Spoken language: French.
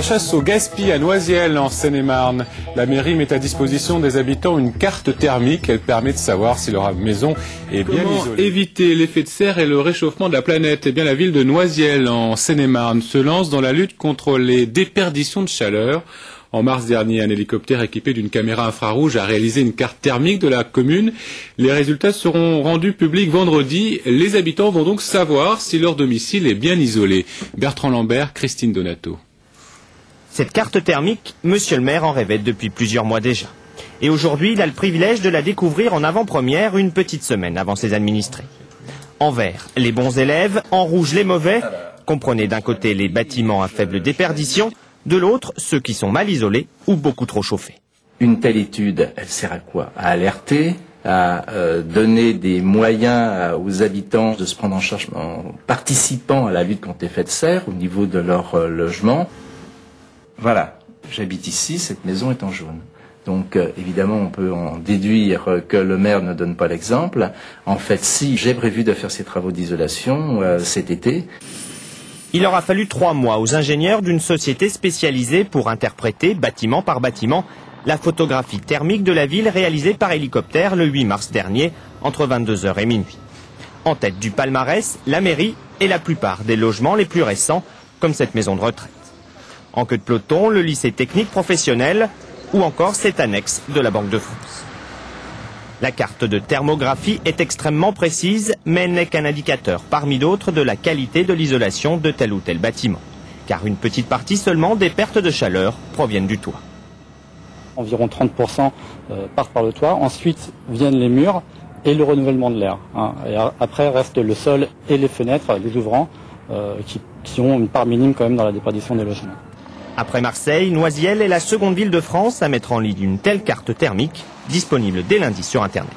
chasse au gaspillage à Noisiel, en Seine-et-Marne. La mairie met à disposition des habitants une carte thermique. Elle permet de savoir si leur maison est bien isolée. Comment éviter l'effet de serre et le réchauffement de la planète? Eh bien, la ville de Noisiel, en Seine-et-Marne, se lance dans la lutte contre les déperditions de chaleur. En mars dernier, un hélicoptère équipé d'une caméra infrarouge a réalisé une carte thermique de la commune. Les résultats seront rendus publics vendredi. Les habitants vont donc savoir si leur domicile est bien isolé. Bertrand Lambert, Christine Donato. Cette carte thermique, monsieur le maire en rêvait depuis plusieurs mois déjà. Et aujourd'hui, il a le privilège de la découvrir en avant-première une petite semaine avant ses administrés. En vert, les bons élèves, en rouge, les mauvais. Comprenez d'un côté les bâtiments à faible déperdition, de l'autre, ceux qui sont mal isolés ou beaucoup trop chauffés. Une telle étude, elle sert à quoi? À alerter, à donner des moyens aux habitants de se prendre en charge en participant à la lutte contre l'effet de serre au niveau de leur logement. Voilà, j'habite ici, cette maison est en jaune. Donc évidemment, on peut en déduire que le maire ne donne pas l'exemple. En fait, si j'ai prévu de faire ces travaux d'isolation cet été. Il aura fallu 3 mois aux ingénieurs d'une société spécialisée pour interpréter, bâtiment par bâtiment, la photographie thermique de la ville réalisée par hélicoptère le 8 mars dernier, entre 22h et minuit. En tête du palmarès, la mairie et la plupart des logements les plus récents, comme cette maison de retraite. En queue de peloton, le lycée technique professionnel ou encore cette annexe de la Banque de France. La carte de thermographie est extrêmement précise, mais n'est qu'un indicateur parmi d'autres de la qualité de l'isolation de tel ou tel bâtiment. Car une petite partie seulement des pertes de chaleur proviennent du toit. Environ 30% partent par le toit, ensuite viennent les murs et le renouvellement de l'air. Et après reste le sol et les fenêtres, les ouvrants, qui ont une part minime quand même dans la déperdition des logements. Après Marseille, Noisiel est la seconde ville de France à mettre en ligne une telle carte thermique, disponible dès lundi sur Internet.